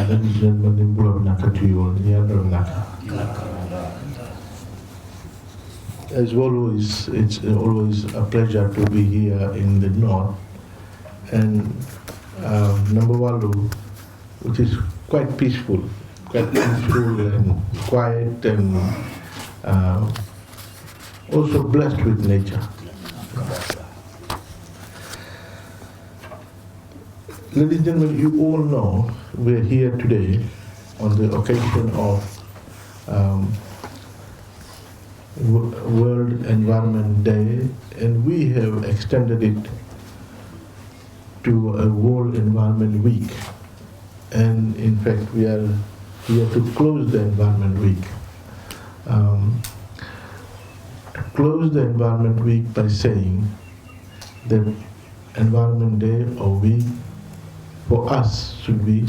ladies and gentlemen, Nabouwalu to you all. As always, it's always a pleasure to be here in the north, and Nabouwalu, which is quite peaceful and quiet, and also blessed with nature. Ladies and gentlemen, you all know we're here today on the occasion of World Environment Day, and we have extended it to a World Environment Week. And in fact, we are here to close the Environment Week. To close the Environment Week by saying that Environment Day or week for us should be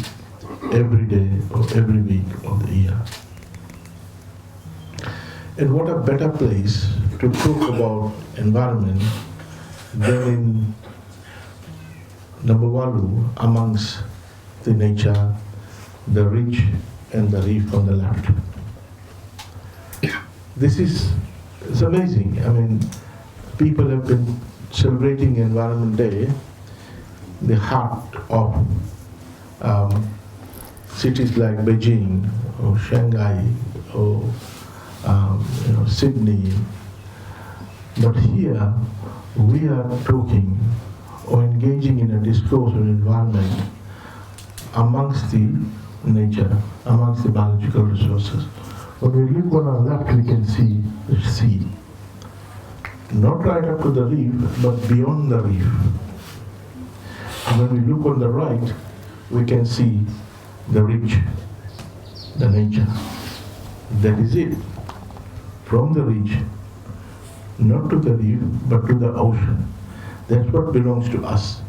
every day or every week of the year. And what a better place to talk about environment than in Nabouwalu, amongst the nature, the ridge and the reef on the left. It's amazing. I mean, people have been celebrating Environment Day, the heart of cities like Beijing or Shanghai or Sydney. But here we are talking or engaging in a discourse on environment amongst the nature, amongst the biological resources. When we look on our left, we can see the sea. Not right up to the reef, but beyond the reef. And when we look on the right, we can see the ridge, the nature. That is it. From the ridge, not to the reef, but to the ocean. That's what belongs to us.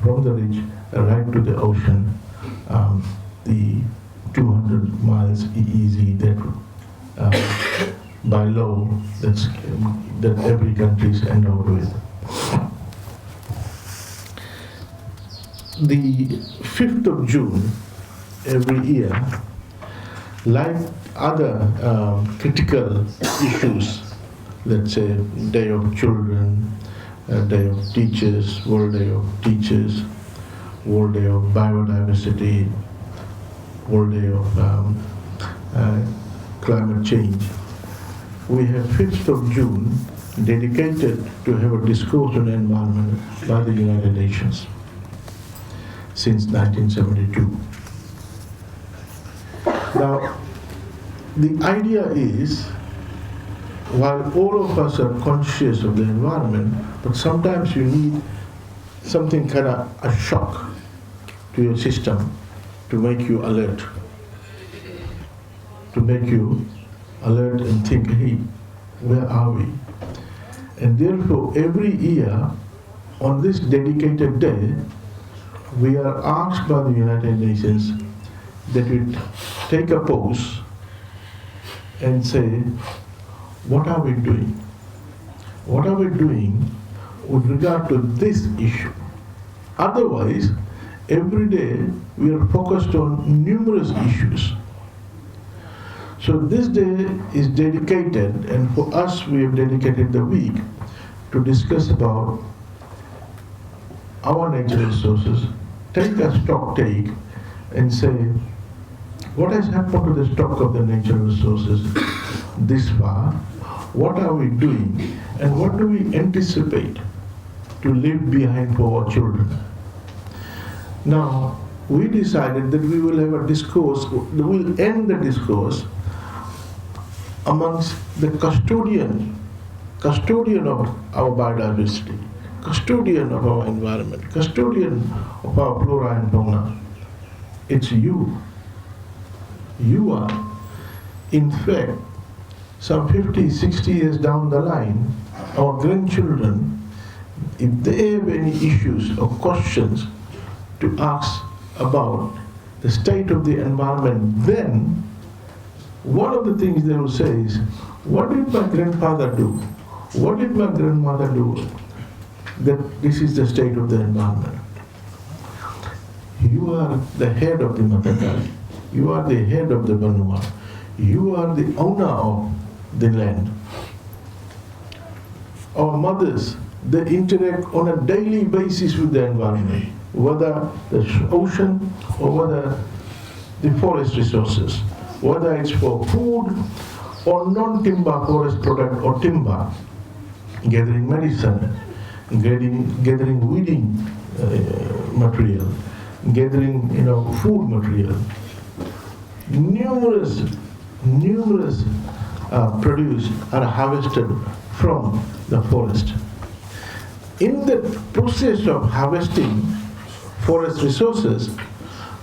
From the ridge, right to the ocean, the 200 miles EEZ that by law that every country is endowed with. The 5th of June every year, like other critical issues, let's say Day of Children, Day of Teachers, World Day of Teachers, World Day of Biodiversity, World Day of Climate Change, we have 5th of June dedicated to have a discourse on environment by the United Nations since 1972. Now, the idea is, while all of us are conscious of the environment, but sometimes you need something kind of a shock to your system to make you alert. To make you alert and think, hey, where are we? And therefore, every year, on this dedicated day, we are asked by the United Nations that we take a pause and say, what are we doing? What are we doing with regard to this issue? Otherwise, every day we are focused on numerous issues. So this day is dedicated, and for us we have dedicated the week to discuss about our natural resources, take a stock take and say, what has happened to the stock of the natural resources this far? What are we doing? And what do we anticipate to leave behind for our children? Now, we decided that we will have a discourse, we'll end the discourse amongst the custodian of our biodiversity, custodian of our environment, custodian of our flora and fauna. It's you. You are. In fact, some 50, 60 years down the line, our grandchildren, if they have any issues or questions to ask about the state of the environment, then one of the things they will say is, what did my grandfather do? What did my grandmother do? That this is the state of the environment. You are the head of the Matakari. You are the head of the Banua. You are the owner of the land. Our mothers, they interact on a daily basis with the environment, whether the ocean or whether the forest resources, whether it's for food or non-timber forest product or timber, gathering medicine, gathering weeding material, gathering food material. Numerous produce are harvested from the forest. In the process of harvesting forest resources,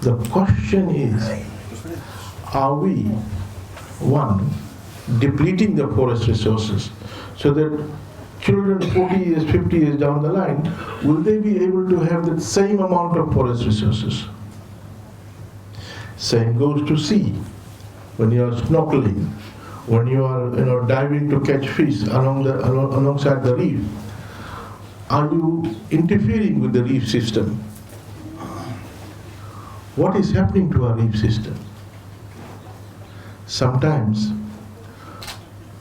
the question is, are we, one, depleting the forest resources so that children 40 years, 50 years down the line, will they be able to have the same amount of forest resources? Same goes to sea. When you are snorkeling, when you are diving to catch fish alongside the reef, are you interfering with the reef system? What is happening to our reef system? Sometimes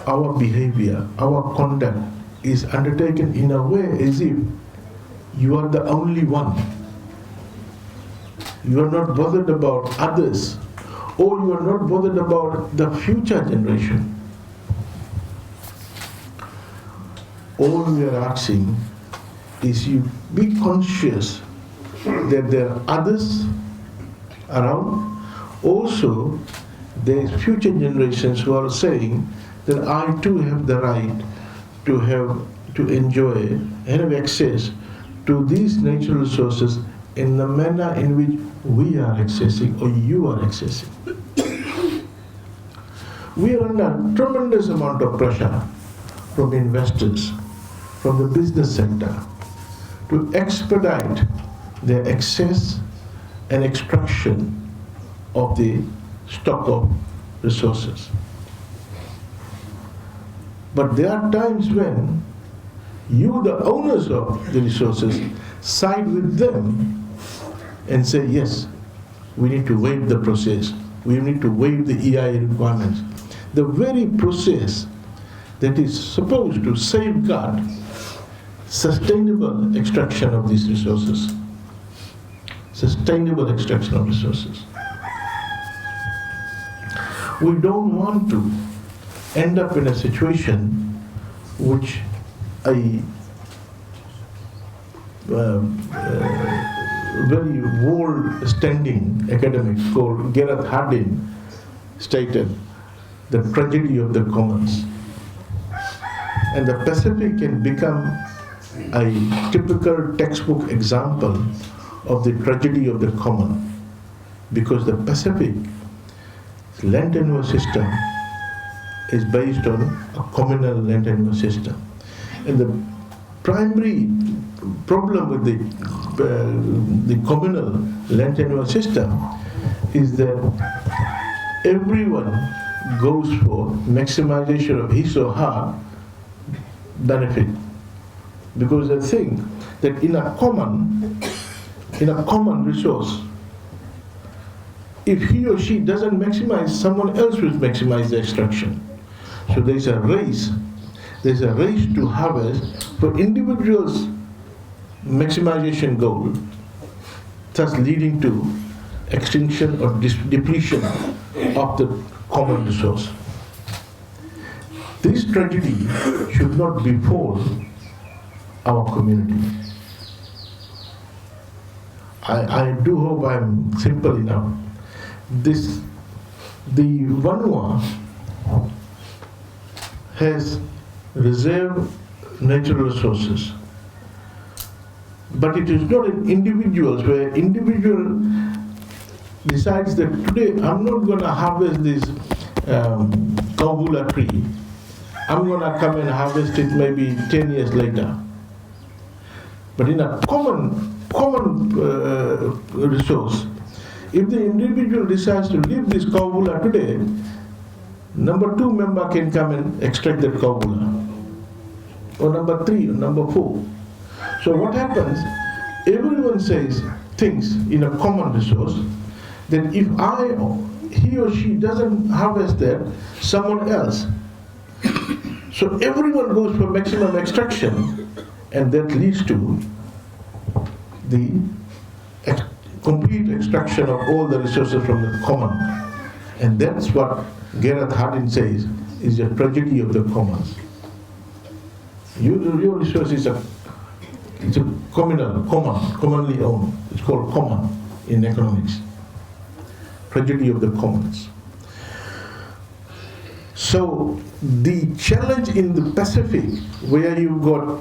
our behavior, our conduct is undertaken in a way as if you are the only one. You are not bothered about others, or you are not bothered about the future generation. All we are asking is you be conscious that there are others around. Also, there is future generations who are saying that I too have the right to enjoy and have access to these natural resources in the manner in which we are accessing or you are accessing. We are under tremendous amount of pressure from investors, from the business sector, to expedite the access and extraction of the stock of resources. But there are times when you, the owners of the resources, side with them and say, yes, we need to waive the process. We need to waive the EIA requirements. The very process that is supposed to safeguard sustainable extraction of these resources. Sustainable extraction of resources. We don't want to end up in a situation which a very world-standing academic called Gareth Hardin stated, the tragedy of the commons. And the Pacific can become a typical textbook example of the tragedy of the common, because the Pacific land tenure system is based on a communal land tenure system. And the primary problem with the communal land tenure system is that everyone goes for maximization of his or her benefit, because they think that in a common resource, if he or she doesn't maximize, someone else will maximize the extraction. So there's a race to harvest for individuals' maximization goal, thus leading to extinction or depletion of the common resource. This tragedy should not befall our community. I do hope I'm simple enough. The Vanua has reserved natural resources, but it is not in individuals where individual decides that today I'm not going to harvest this Kaubula tree. I'm going to come and harvest it maybe 10 years later. But in a common resource, if the individual decides to leave this Kaubula today, number 2 member can come and extract that Kaubula, or number 3, or number 4. So what happens? Everyone thinks things in a common resource, then if he or she doesn't harvest that, someone else. So everyone goes for maximum extraction, and that leads to the complete extraction of all the resources from the common. And that's what Gareth Hardin says is a tragedy of the commons. Your resource is it's a commonly owned. It's called common in economics. Tragedy of the commons. So the challenge in the Pacific, where you've got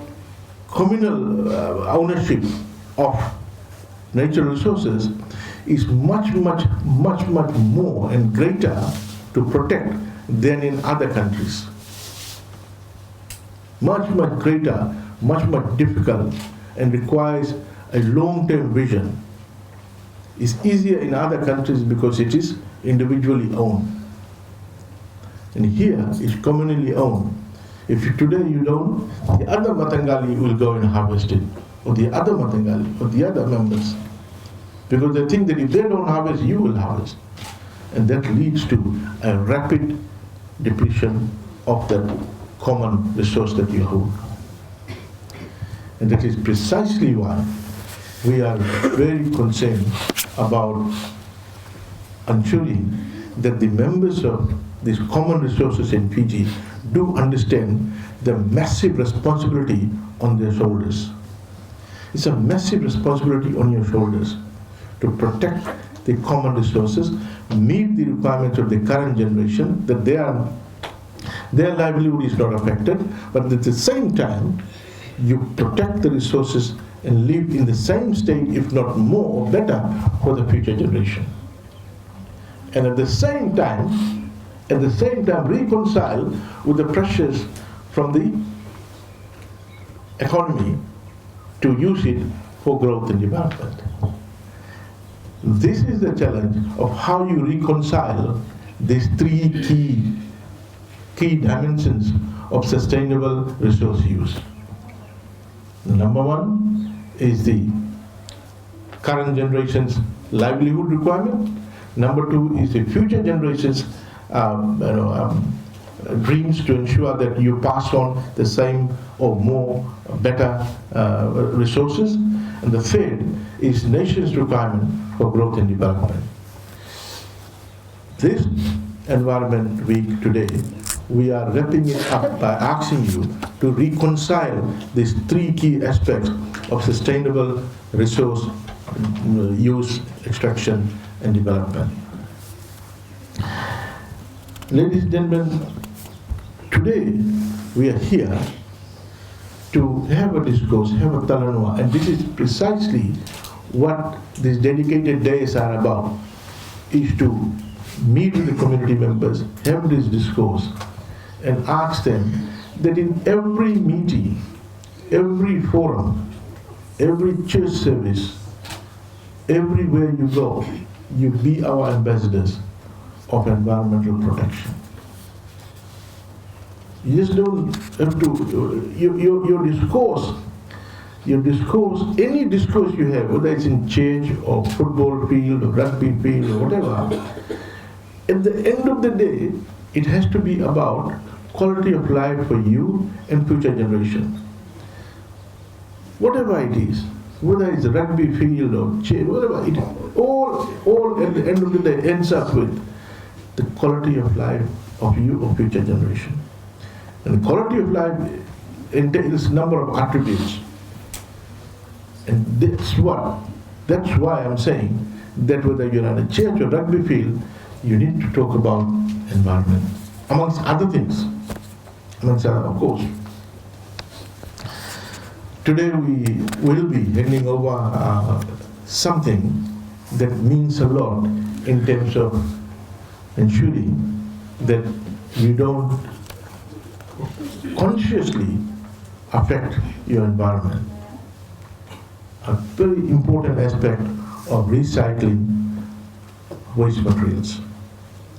communal ownership of natural resources, is much more and greater to protect than in other countries. Much greater, much difficult, and requires a long-term vision. It's easier in other countries because it is individually owned. And here it's communally owned. If today you don't, the other Matangali will go and harvest it, or the other Matangali, or the other members. Because they think that if they don't harvest, you will harvest. And that leads to a rapid depletion of that common resource that you hold. And that is precisely why we are very concerned about ensuring that the members of these common resources in Fiji do understand the massive responsibility on their shoulders. It's a massive responsibility on your shoulders to protect the common resources, meet the requirements of the current generation, that their livelihood is not affected, but at the same time, you protect the resources and live in the same state, if not more or better, for the future generation. And at the same time, reconcile with the pressures from the economy to use it for growth and development. This is the challenge of how you reconcile these three key dimensions of sustainable resource use. Number one is the current generation's livelihood requirement. Number two is the future generation's dreams to ensure that you pass on the same or more, better resources. And the third is nation's requirement for growth and development. This Environment Week today, we are wrapping it up by asking you to reconcile these three key aspects of sustainable resource use, extraction, and development. Ladies and gentlemen, today we are here to have a discourse, have a talanua, and this is precisely what these dedicated days are about, is to meet with the community members, have this discourse, and ask them that in every meeting, every forum, every church service, everywhere you go, you be our ambassadors of environmental protection. You just don't have to, your discourse, any discourse you have, whether it's in church or football field or rugby field or whatever, at the end of the day, it has to be about quality of life for you and future generation. Whatever it is, whether it's a rugby field or church, whatever it is, all at the end of the day ends up with the quality of life of you or future generation. And the quality of life entails a number of attributes. And that's why I'm saying that whether you're at a church or rugby field, you need to talk about environment, amongst other things, of course. Today we will be handing over something that means a lot in terms of ensuring that we don't consciously affect your environment. A very important aspect of recycling waste materials,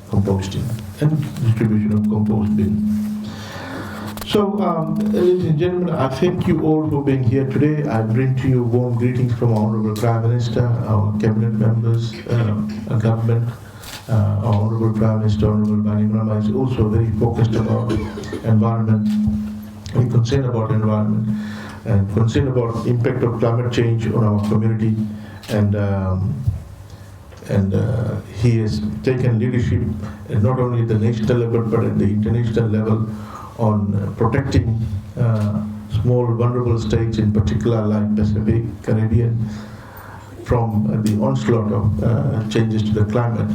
composting, and distribution of compost bin. So, ladies and gentlemen, I thank you all for being here today. I bring to you warm greetings from our Honorable Prime Minister, our cabinet members, our government. Our Honorable Prime Minister, Honorable Mahendra Reddy, is also very focused about environment. We're concerned about environment and concerned about impact of climate change on our community. And he has taken leadership not only at the national level but at the international level on protecting small vulnerable states, in particular like Pacific, Caribbean, from the onslaught of changes to the climate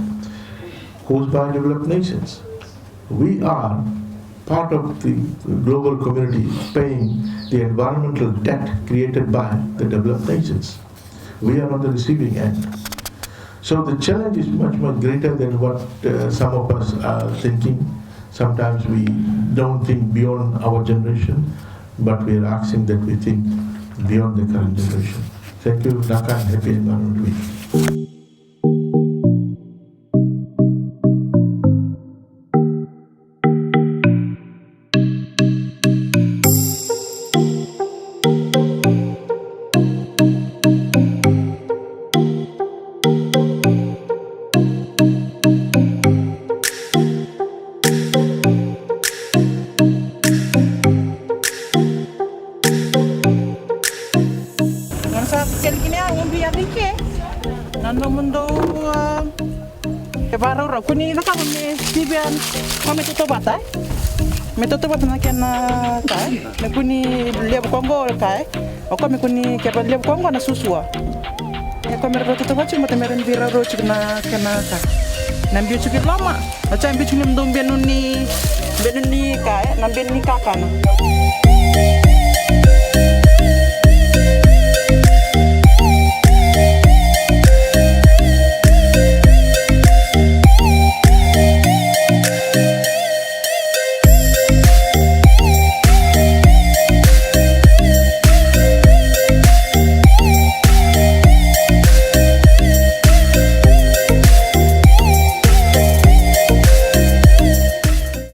caused by developed nations. We are part of the global community paying the environmental debt created by the developed nations. We are on the receiving end. So the challenge is much, much greater than what some of us are thinking. Sometimes we don't think beyond our generation, but we are asking that we think beyond the current generation. Thank you, Dhaka, and happy Environment Week. Nando mundo baru kuni nak kami Fijian kami tutup batai, metutup batai nak kena kai, nak kuni liab Kongo kai, kami kuni kepa liab Kongo na susua, kami tutup batai mata meren bira roci kena kai, nambi cukup lama, macam nambi cukup dom benuni kai, nambi ni kakana.